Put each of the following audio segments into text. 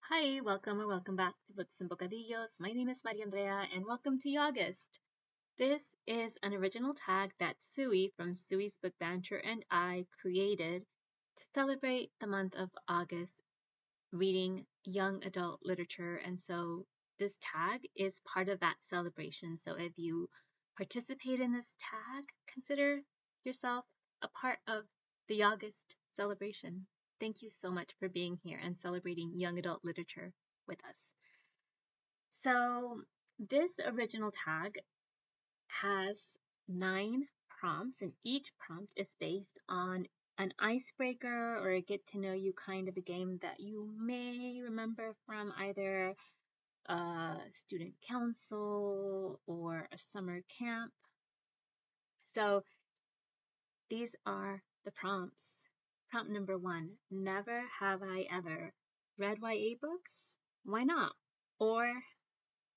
Hi, welcome or welcome back to Books and Bocadillos. My name is Maria Andrea and welcome to UGUST. This is an original tag that Suey from Suey's book Banter and I created to celebrate the month of August reading young adult literature. And so this tag is part of that celebration. So if you participate in this tag, consider yourself a part of the August celebration. Thank you so much for being here and celebrating young adult literature with us. So this original tag has 9 prompts, and each prompt is based on an icebreaker or a get to know you kind of a game that you may remember from either a student council or a summer camp. So these are the prompts. Prompt number 1: never have I ever read YA books? Why not? Or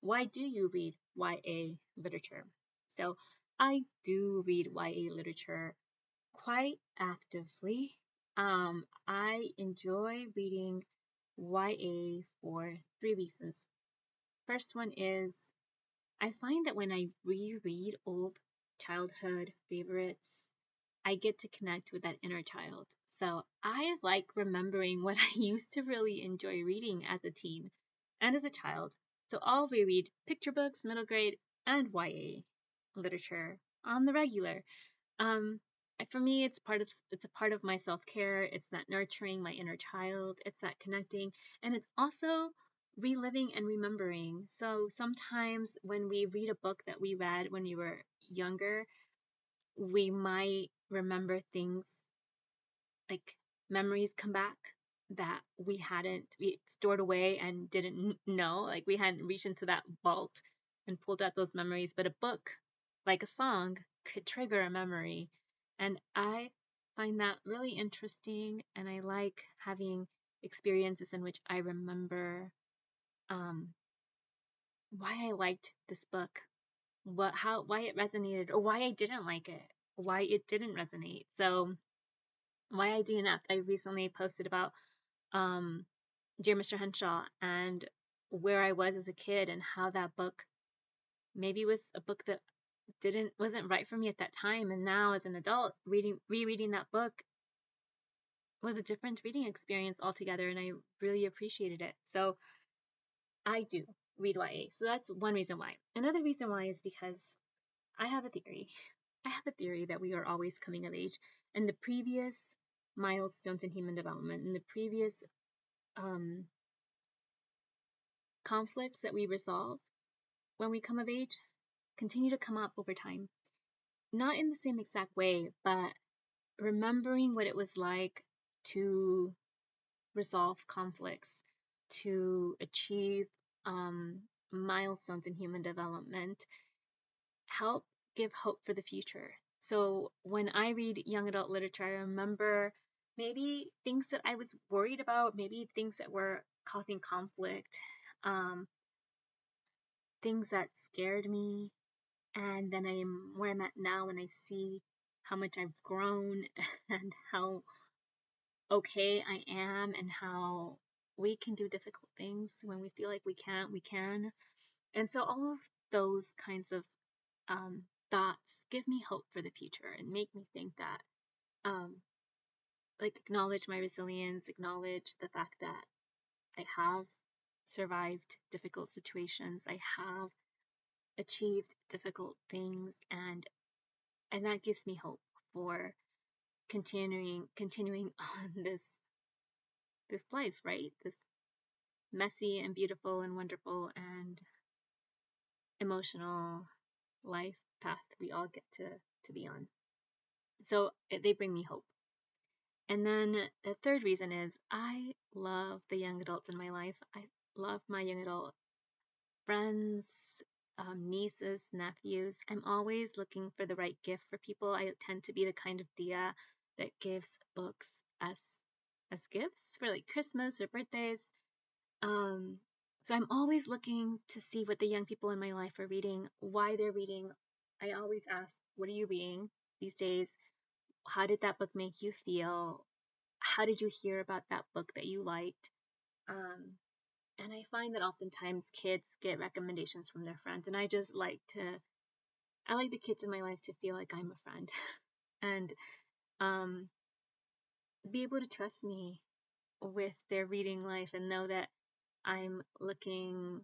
why do you read YA literature? So I do read YA literature quite actively. I enjoy reading YA for 3 reasons. First one is I find that when I reread old childhood favorites, I get to connect with that inner child. So I like remembering what I used to really enjoy reading as a teen and as a child. So I'll reread picture books, middle grade, and YA literature on the regular. Um, for me, it's a part of my self care. It's that nurturing my inner child. It's that connecting, and it's also reliving and remembering. So sometimes when we read a book that we read when we were younger, we might remember things like memories come back that we stored away and didn't know, like we hadn't reached into that vault and pulled out those memories. But a book, like a song, could trigger a memory, and I find that really interesting, and I like having experiences in which I remember um, why I liked this book, why it resonated, or why I didn't like it, why it didn't resonate. So why I DNF'd, I recently posted about um, Dear Mr. Henshaw and where I was as a kid and how that book maybe was a book that wasn't right for me at that time, and now as an adult rereading that book was a different reading experience altogether, and I really appreciated it. So I do read YA. So that's one reason why. Another reason why is because I have a theory. I have a theory that we are always coming of age, and the previous milestones in human development and the previous um, conflicts that we resolve when we come of age continue to come up over time. Not in the same exact way, but remembering what it was like to resolve conflicts, to achieve um, milestones in human development, help give hope for the future. So when I read young adult literature, I remember maybe things that I was worried about, maybe things that were causing conflict, um, things that scared me, and then I am where I'm at now, and I see how much I've grown and how okay I am, and how we can do difficult things when we feel like we can't, we can. And so all of those kinds of thoughts give me hope for the future and make me think that, like, acknowledge my resilience, acknowledge the fact that I have survived difficult situations, I have achieved difficult things, and that gives me hope for continuing on this life, right? This messy and beautiful and wonderful and emotional life path we all get to be on. So they bring me hope. And then the third reason is I love the young adults in my life. I love my young adult friends, nieces, nephews. I'm always looking for the right gift for people. I tend to be the kind of Dia that gives books as gifts for like Christmas or birthdays. Um, so I'm always looking to see what the young people in my life are reading, why they're reading. I always ask, what are you reading these days? How did that book make you feel? How did you hear about that book that you liked? Um, And I find that oftentimes kids get recommendations from their friends, and I like the kids in my life to feel like I'm a friend and um, be able to trust me with their reading life and know that I'm looking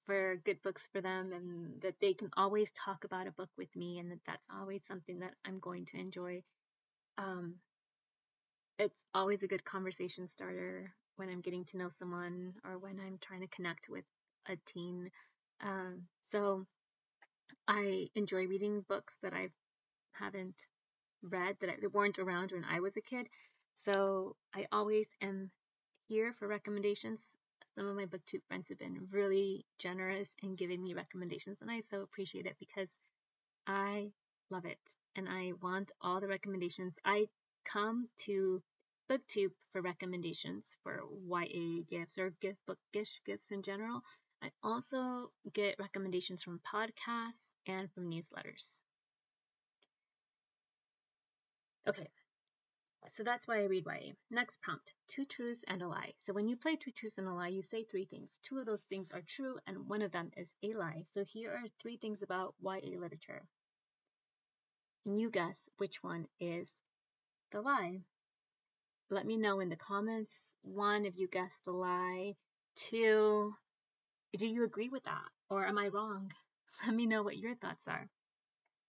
for good books for them and that they can always talk about a book with me and that that's always something that I'm going to enjoy. Um, it's always a good conversation starter when I'm getting to know someone or when I'm trying to connect with a teen. So I enjoy reading books that I haven't read that weren't around when I was a kid. So I always am here for recommendations. Some of my Booktube friends have been really generous in giving me recommendations, and I so appreciate it because I love it and I want all the recommendations. I come to Booktube for recommendations for YA gifts or bookish gifts in general. I also get recommendations from podcasts and from newsletters. Okay, so that's why I read YA. Next prompt, two truths and a lie. So when you play two truths and a lie, you say three things. Two of those things are true and one of them is a lie. So here are three things about YA literature. And you guess which one is the lie. Let me know in the comments. One, if you guessed the lie. Two, do you agree with that? Or am I wrong? Let me know what your thoughts are.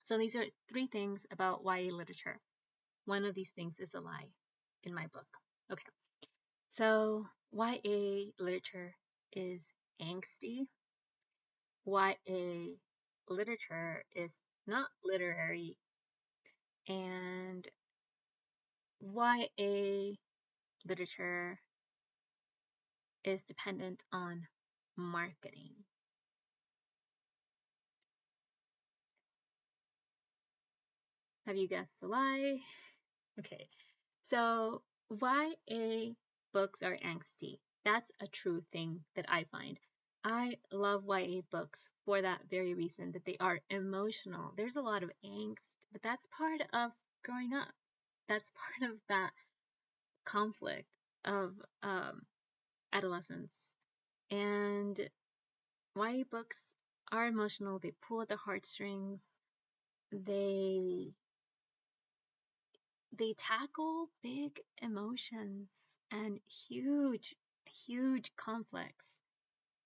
So these are three things about YA literature. One of these things is a lie in my book. Okay. So YA literature is angsty. YA literature is not literary. And YA literature is dependent on marketing. Have you guessed the lie? Okay, so YA books are angsty. That's a true thing that I find. I love YA books for that very reason, that they are emotional. There's a lot of angst, but that's part of growing up. That's part of that conflict of adolescence. And YA books are emotional. They pull at the heartstrings. They tackle big emotions and huge conflicts,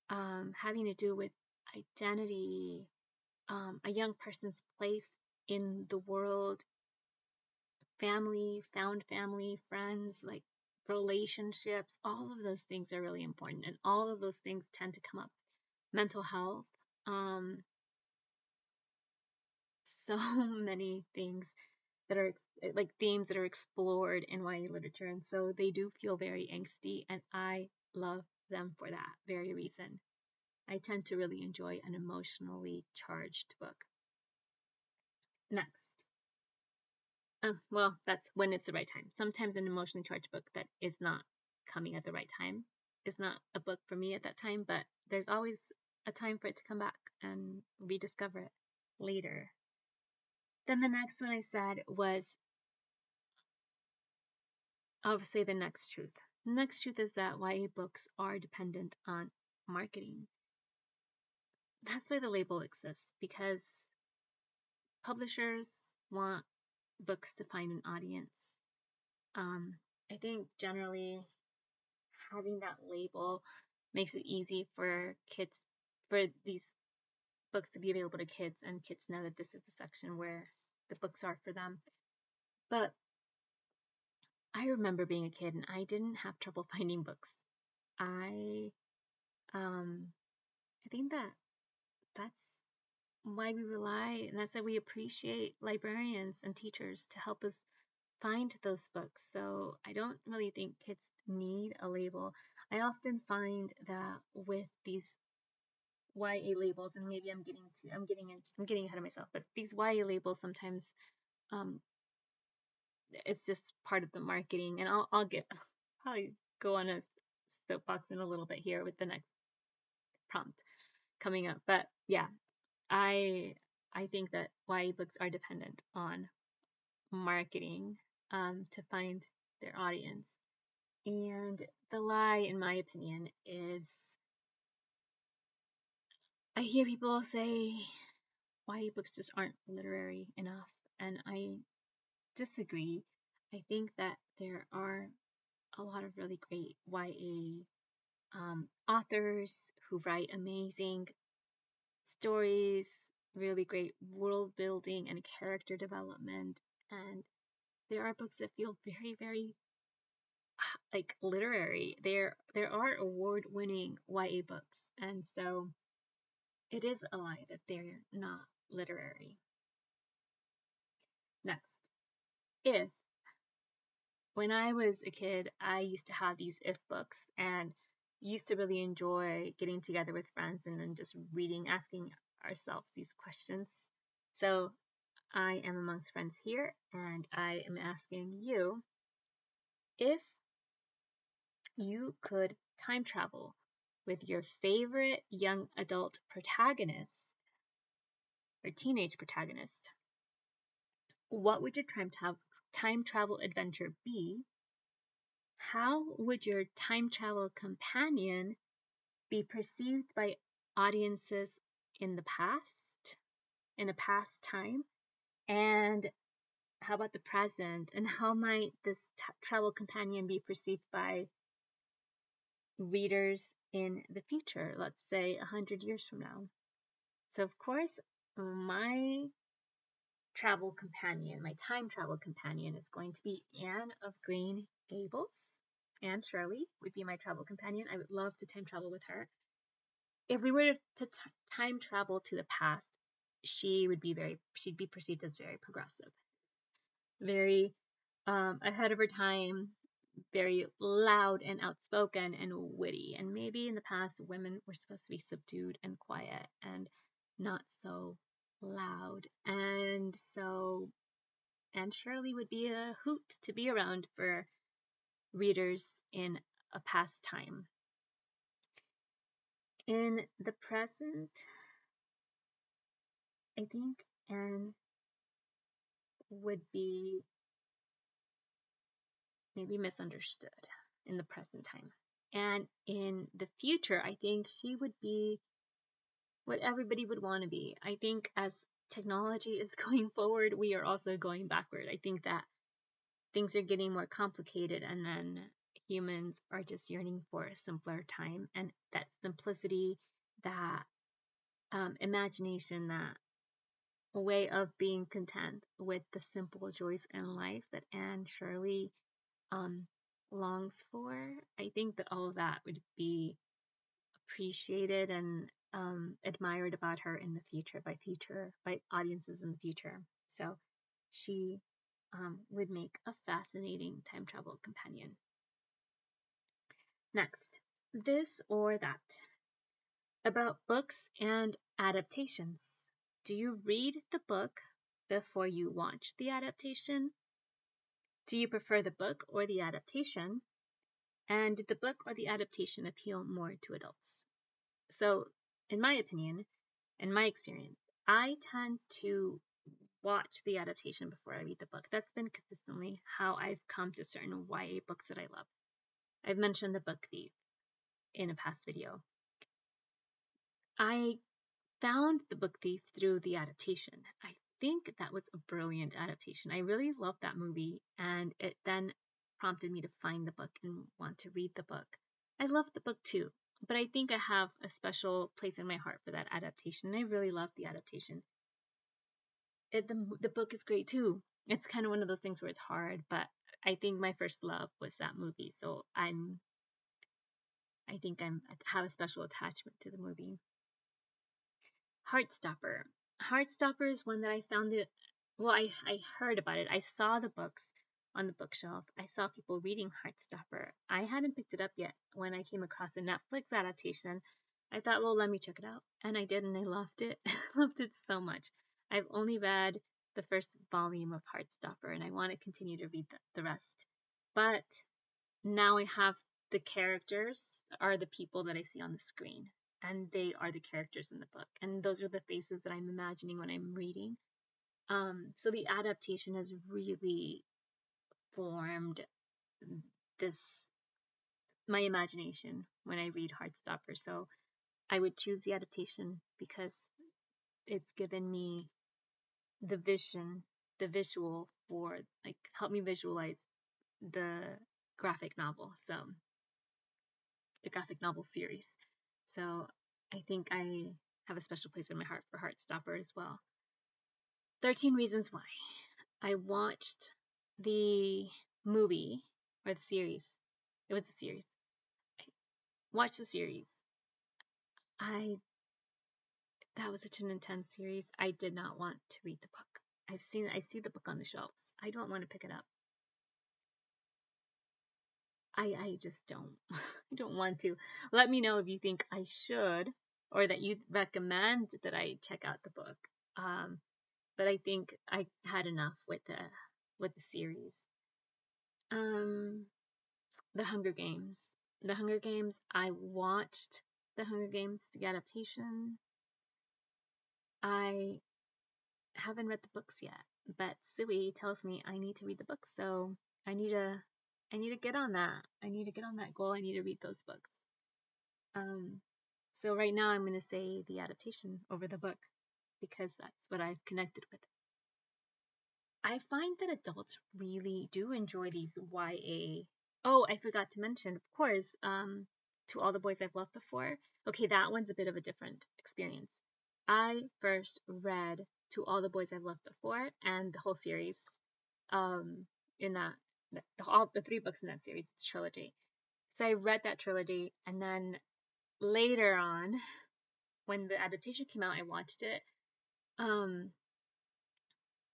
having to do with identity, a young person's place in the world, family, found family, friends, like relationships. All of those things are really important, and all of those things tend to come up. Mental health, so many things that are like themes that are explored in YA literature, and so they do feel very angsty, and I love them for that very reason. I tend to really enjoy an emotionally charged book. Next. Well, that's when it's the right time. Sometimes an emotionally charged book that is not coming at the right time is not a book for me at that time, but there's always a time for it to come back and rediscover it later. Then the next one I said was, I'll say the next truth. The next truth is that YA books are dependent on marketing. That's why the label exists, because publishers want books to find an audience. I think generally having that label makes it easy for kids, for these books to be available to kids, and kids know that this is the section where the books are for them. But I remember being a kid and I didn't have trouble finding books. I think that's why we rely, and that's why we appreciate librarians and teachers to help us find those books. So I don't really think kids need a label. I often find that with these YA labels, and maybe I'm getting ahead of myself, but these YA labels sometimes um, it's just part of the marketing, and I'll probably go on a soapbox in a little bit here with the next prompt coming up. But yeah, I think that YA books are dependent on marketing to find their audience. And the lie, in my opinion, is I hear people say YA books just aren't literary enough, and I disagree. I think that there are a lot of really great YA authors who write amazing stories, really great world building and character development. And there are books that feel very, very like literary. There are award-winning YA books, and so it is a lie that they're not literary. Next, if when I was a kid, I used to have these if books and used to really enjoy getting together with friends and then just reading, asking ourselves these questions. So I am amongst friends here and I am asking you if you could time travel with your favorite young adult protagonist or teenage protagonist, what would your time travel adventure be? How would your time travel companion be perceived by audiences in the past, in a past time? And how about the present? And how might this travel companion be perceived by readers in the future, let's say 100 years from now? So, of course, my my time travel companion is going to be Anne of Green Gables. Anne Shirley would be my travel companion. I would love to time travel with her. If we were to time travel to the past, she'd be perceived as very progressive, very ahead of her time, very loud and outspoken and witty. And maybe in the past, women were supposed to be subdued and quiet and not so loud. And so Anne Shirley would be a hoot to be around for readers in a past time. In the present, I think Anne would be maybe misunderstood in the present time. And in the future, I think she would be what everybody would want to be. I think as technology is going forward, we are also going backward. I think that things are getting more complicated, and then humans are just yearning for a simpler time. And that simplicity, that imagination, that way of being content with the simple joys in life that Anne Shirley longs for. I think that all of that would be appreciated and admired about her in the future by audiences in the future. So she would make a fascinating time travel companion. Next, this or that. About books and adaptations. Do you read the book before you watch the adaptation? Do you prefer the book or the adaptation? And did the book or the adaptation appeal more to adults? So, in my opinion, in my experience, I tend to watch the adaptation before I read the book. That's been consistently how I've come to certain YA books that I love. I've mentioned The Book Thief in a past video. I found The Book Thief through the adaptation. I think that was a brilliant adaptation. I really loved that movie, and it then prompted me to find the book and want to read the book. I loved the book too, but I think I have a special place in my heart for that adaptation. I really loved the adaptation. The book is great too. It's kind of one of those things where it's hard, but I think my first love was that movie, so I have a special attachment to the movie. Heartstopper. Heartstopper is one that I found it. Well, I heard about it. I saw the books on the bookshelf. I saw people reading Heartstopper. I hadn't picked it up yet. When I came across a Netflix adaptation, I thought, well, let me check it out. And I did, and I loved it. I loved it so much. I've only read the first volume of Heartstopper, and I want to continue to read the rest. But now I have the characters are the people that I see on the screen, and they are the characters in the book, and those are the faces that I'm imagining when I'm reading. So the adaptation has really formed this my imagination when I read Heartstopper. So I would choose the adaptation because it's given me the vision, the visual for like help me visualize the graphic novel. So the graphic novel series. So I think I have a special place in my heart for Heartstopper as well. 13 Reasons Why. I watched the movie or the series. It was the series. I watched the series. That was such an intense series. I did not want to read the book. I see the book on the shelves. I don't want to pick it up. I just don't. I don't want to. Let me know if you think I should or that you'd recommend that I check out the book. But I think I had enough with the series. The Hunger Games. The Hunger Games. I watched the Hunger Games, the adaptation. I haven't read the books yet, but Suey tells me I need to read the books, so I need to get on that. I need to get on that goal. I need to read those books. So right now I'm going to say the adaptation over the book because that's what I've connected with. I find that adults really do enjoy these YA. Oh, I forgot to mention, of course, To All the Boys I've Loved Before. Okay, that one's a bit of a different experience. I first read To All the Boys I've Loved Before and the whole series in all the 3 books in that series. It's a trilogy. So I read that trilogy, and then later on, when the adaptation came out, I watched it.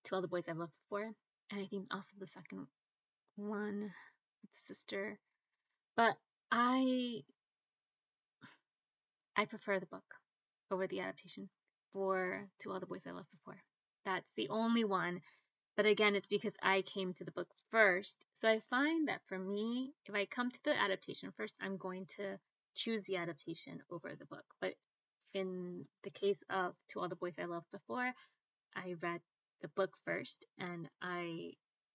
To All the Boys I've Loved Before, and I think also the second one with Sister. But I prefer the book over the adaptation for To All the Boys I Loved Before. That's the only one. But again, it's because I came to the book first. So I find that for me, if I come to the adaptation first, I'm going to choose the adaptation over the book. But in the case of To All the Boys I Loved Before, I read the book first, and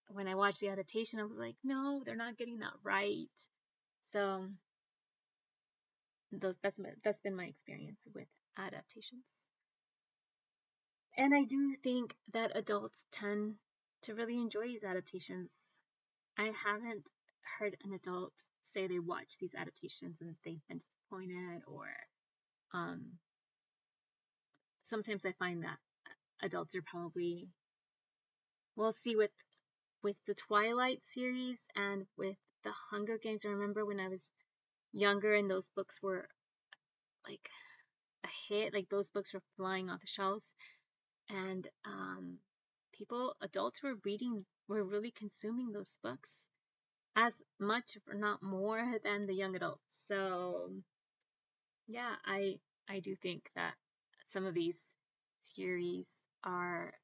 when I watched the adaptation, I was like, no, they're not getting that right. So that's been my experience with adaptations. And I do think that adults tend to really enjoy these adaptations. I haven't heard an adult say they watch these adaptations and they've been disappointed, or sometimes I find that adults are probably, we'll see with the Twilight series and with the Hunger Games. I remember when I was younger and those books were like a hit, like those books were flying off the shelves, and adults were really consuming those books as much, if not more, than the young adults. So yeah, I do think that some of these series are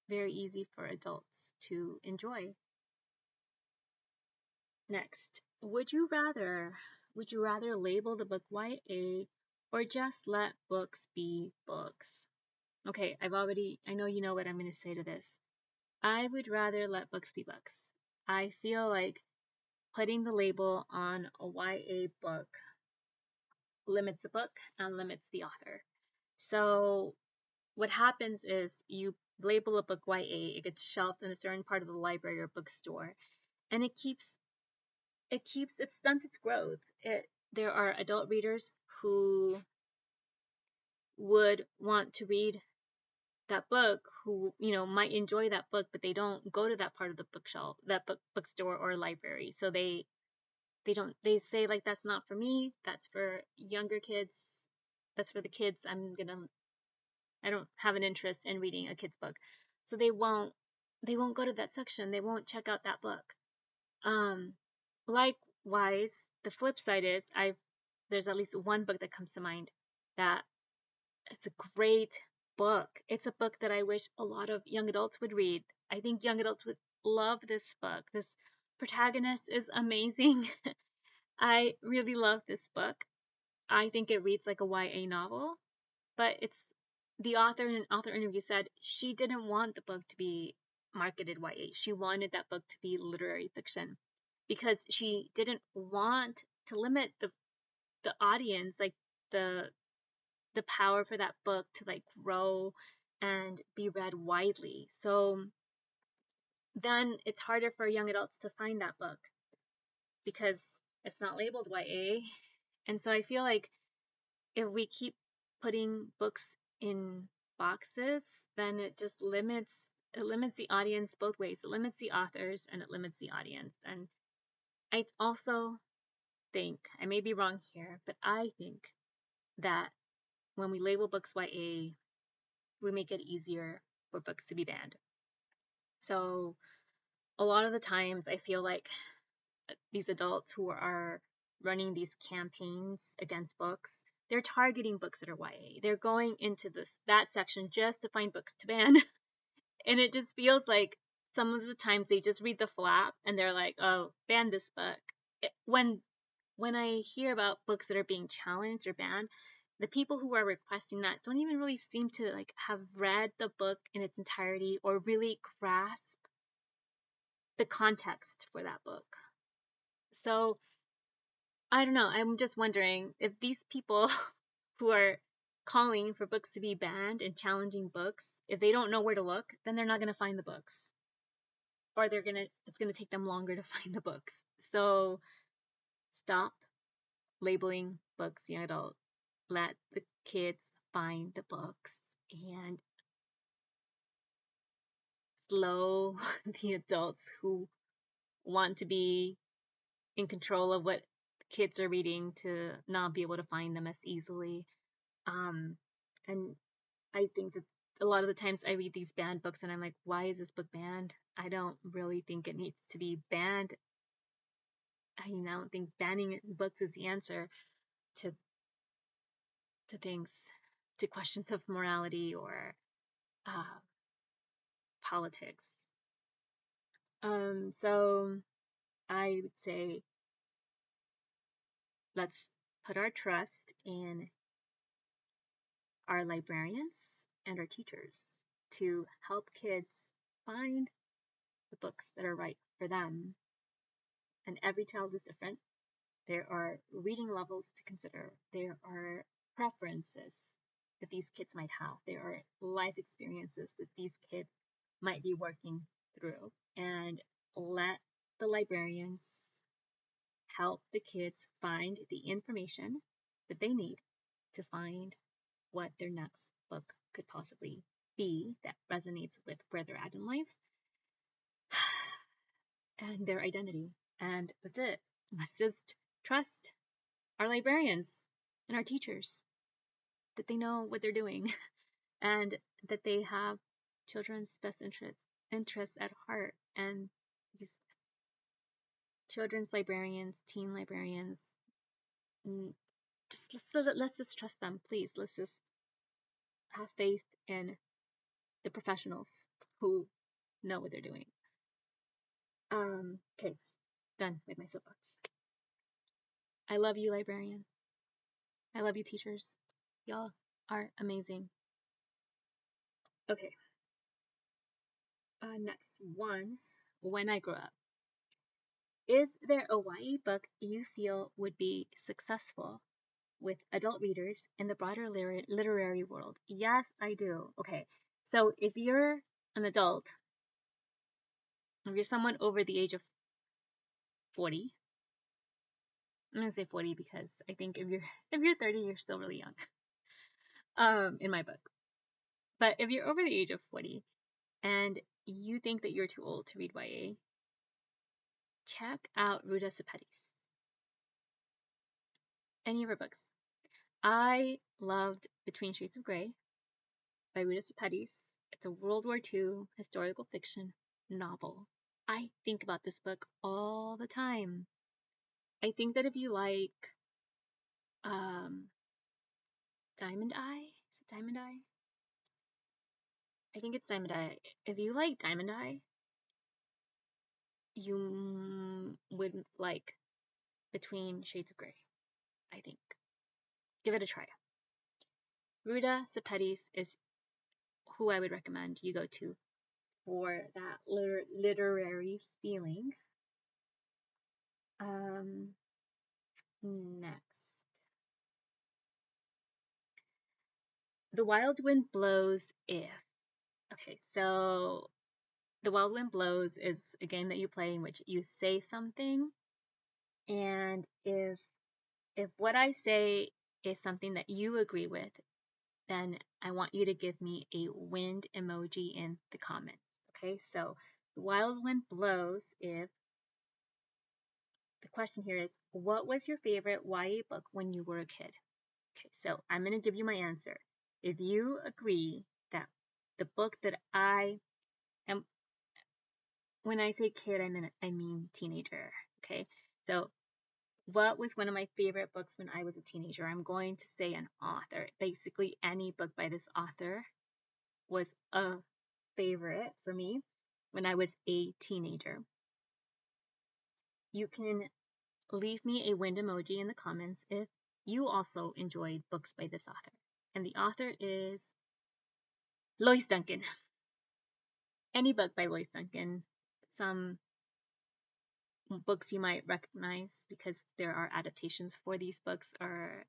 very easy for adults to enjoy. Next, would you rather label the book YA or just let books be books? Okay, I know you know what I'm going to say to this. I would rather let books be books. I feel like putting the label on a YA book limits the book and limits the author. So what happens is you label a book YA, it gets shelved in a certain part of the library or bookstore, and it stunts its growth. There are adult readers who would want to read that book, who might enjoy that book, but they don't go to that part of the bookshelf, that bookstore or library. So they say, like, that's not for me, that's for younger kids, that's for the kids. I don't have an interest in reading a kid's book. So they won't go to that section, they won't check out that book. Likewise, the flip side is there's at least one book that comes to mind that it's a great book. It's a book that I wish a lot of young adults would read. I think young adults would love this book. This protagonist is amazing. I really love this book. I think it reads like a YA novel, but the author in an author interview said she didn't want the book to be marketed YA. She wanted that book to be literary fiction because she didn't want to limit the audience. Like, the the power for that book to like grow and be read widely. So then it's harder for young adults to find that book because it's not labeled YA. And so I feel like if we keep putting books in boxes, then it limits the audience both ways. It limits the authors and it limits the audience. And I also think, I may be wrong here, but I think that when we label books YA, we make it easier for books to be banned. So a lot of the times I feel like these adults who are running these campaigns against books, they're targeting books that are YA. They're going into that section just to find books to ban. And it just feels like some of the times they just read the flap and they're like, "Oh, ban this book." When I hear about books that are being challenged or banned, the people who are requesting that don't even really seem to like have read the book in its entirety or really grasp the context for that book. So I don't know. I'm just wondering if these people who are calling for books to be banned and challenging books, if they don't know where to look, then they're not going to find the books. Or it's going to take them longer to find the books. So stop labeling books young adult. Let the kids find the books and slow the adults who want to be in control of what kids are reading to not be able to find them as easily. And I think that a lot of the times I read these banned books and I'm like, why is this book banned? I don't really think it needs to be banned. I don't think banning books is the answer to things, to questions of morality or uh, politics. So I would say let's put our trust in our librarians and our teachers to help kids find the books that are right for them. And every child is different. There are reading levels to consider. There are preferences that these kids might have. There are life experiences that these kids might be working through. And let the librarians help the kids find the information that they need to find what their next book could possibly be that resonates with where they're at in life and their identity. And that's it. Let's just trust our librarians and our teachers that they know what they're doing and that they have children's best interests at heart. And these children's librarians, teen librarians, just let's just trust them, please. Let's just have faith in the professionals who know what they're doing. Okay, done with my soapbox. I love you, librarians. I love you, teachers. Y'all are amazing. Okay. Next one. When I grow up. Is there a YA book you feel would be successful with adult readers in the broader literary world? Yes, I do. Okay. So if you're an adult, if you're someone over the age of 40, I'm gonna say 40 because I think if you're 30, you're still really young. In my book. But if you're over the age of 40 and you think that you're too old to read YA, check out Ruta Sepetys. Any of her books. I loved Between Shades of Grey by Ruta Sepetys. It's a World War II historical fiction novel. I think about this book all the time. I think that if you like Diamond Eye, is it Diamond Eye? I think it's Diamond Eye. If you like Diamond Eye, you would like Between Shades of Grey, I think. Give it a try. Ruta Sepetys is who I would recommend you go to for that literary feeling. Next. The wild wind blows if. Okay, so the wild wind blows is a game that you play in which you say something, and if what I say is something that you agree with, then I want you to give me a wind emoji in the comments. Okay, so the wild wind blows if the question here is, what was your favorite YA book when you were a kid? Okay, so I'm going to give you my answer. If you agree that the book that I am, when I say kid, I mean teenager. Okay, so what was one of my favorite books when I was a teenager? I'm going to say an author. Basically, any book by this author was a favorite for me when I was a teenager. You can leave me a wind emoji in the comments if you also enjoyed books by this author. And the author is Lois Duncan. Any book by Lois Duncan. Some books you might recognize because there are adaptations for these books are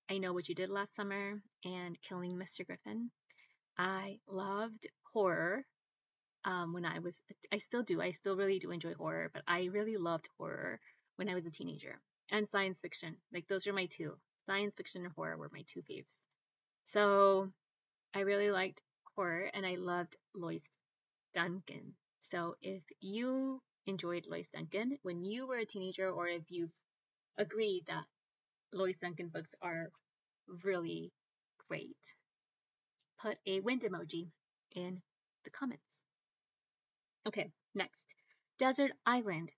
I Know What You Did Last Summer and Killing Mr. Griffin. I loved horror when I still do. I still really do enjoy horror, but I really loved horror when I was a teenager. And science fiction. Like those are my two. Science fiction and horror were my two faves. So I really liked horror and I loved Lois Duncan. So if you enjoyed Lois Duncan when you were a teenager, or if you agreed that Lois Duncan books are really great, put a wind emoji in the comments. Okay, next. Desert Island.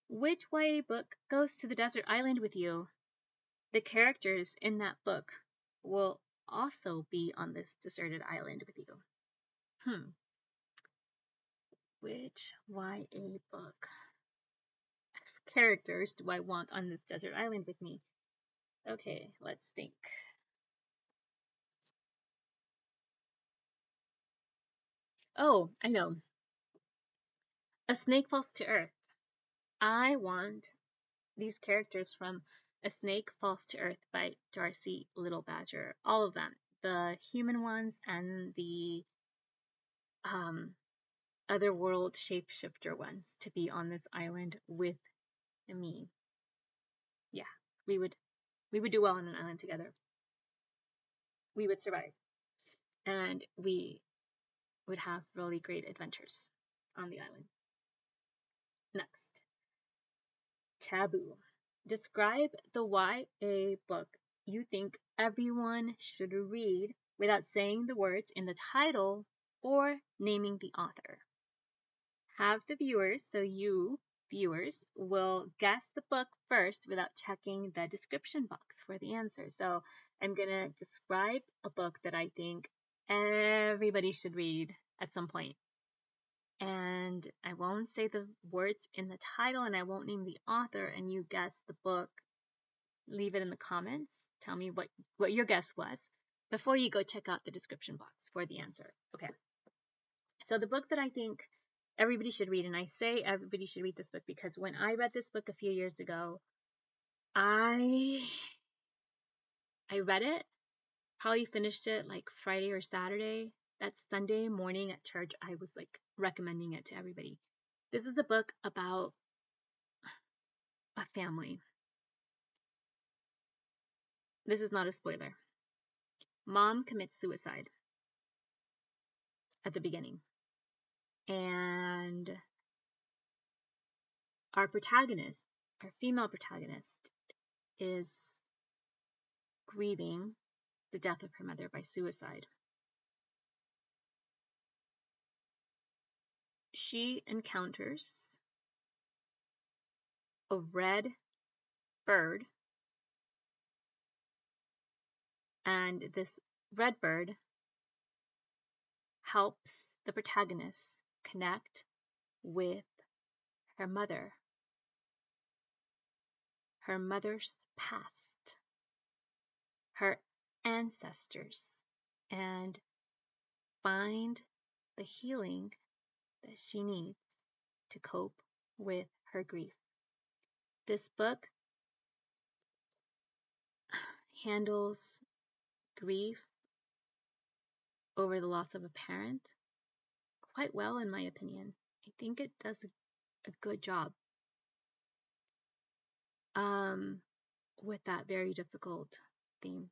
Which YA book goes to the desert island with you? The characters in that book will also be on this deserted island with you. Which YA book characters do I want on this desert island with me? Okay, let's think. Oh, I know. A Snake Falls to Earth. I want these characters from A Snake Falls to Earth by Darcy Little Badger. All of them. The human ones and the um, otherworld shapeshifter ones to be on this island with me. Yeah, we would do well on an island together. We would survive. And we would have really great adventures on the island. Next, taboo. Describe the YA book you think everyone should read without saying the words in the title or naming the author. Have the viewers, so you viewers will guess the book first without checking the description box for the answer. So I'm going to describe a book that I think everybody should read at some point. And I won't say the words in the title and I won't name the author, and you guess the book. Leave it in the comments. Tell me what your guess was before you go check out the description box for the answer. Okay. So the book that I think everybody should read, and I say everybody should read this book because when I read this book a few years ago, I read it, probably finished it like Friday or Saturday. That Sunday morning at church, I was like recommending it to everybody. This is the book about a family. This is not a spoiler. Mom commits suicide at the beginning. And our protagonist, our female protagonist, is grieving the death of her mother by suicide. She encounters a red bird, and this red bird helps the protagonist connect with her mother's past, her ancestors, and find the healing that she needs to cope with her grief. This book handles grief over the loss of a parent quite well, in my opinion. I think it does a good job with that very difficult theme.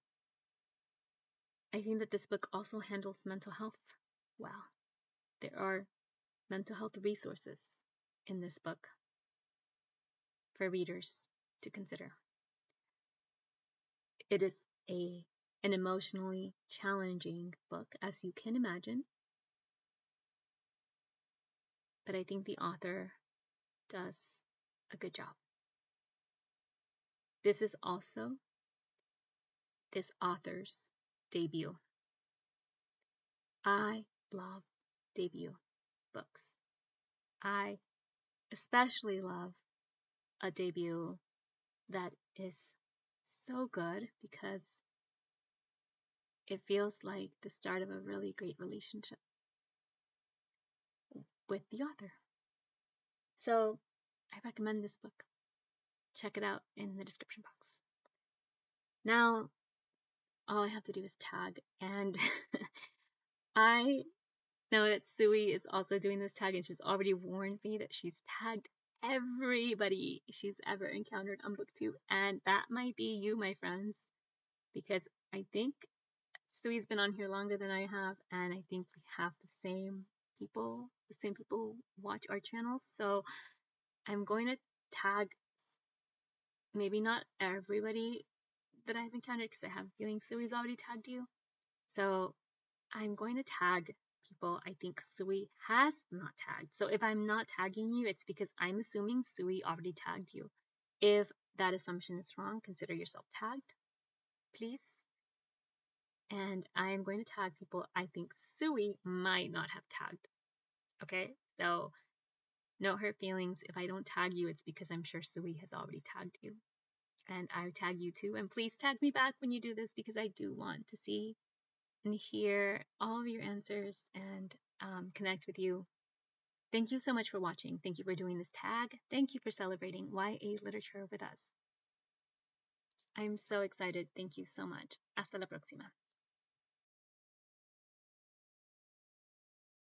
I think that this book also handles mental health well. There are mental health resources in this book for readers to consider. It is an emotionally challenging book, as you can imagine, but I think the author does a good job. This is also this author's debut. I love debut books. I especially love a debut that is so good because it feels like the start of a really great relationship with the author. So I recommend this book. Check it out in the description box. Now, all I have to do is tag, and I know that Suey is also doing this tag, and she's already warned me that she's tagged everybody she's ever encountered on Booktube, and that might be you, my friends, because I think Suey's been on here longer than I have, and I think we have the same people watch our channels, so I'm going to tag maybe not everybody that I've encountered because I have a feeling Suey's already tagged you. So I'm going to tag people I think Suey has not tagged. So if I'm not tagging you, it's because I'm assuming Suey already tagged you. If that assumption is wrong, consider yourself tagged, please. And I am going to tag people I think Suey might not have tagged. Okay? So no hurt feelings. If I don't tag you, it's because I'm sure Suey has already tagged you. And I tag you too. And please tag me back when you do this because I do want to see and hear all of your answers and connect with you. Thank you so much for watching. Thank you for doing this tag. Thank you for celebrating YA literature with us. I'm so excited. Thank you so much. Hasta la próxima.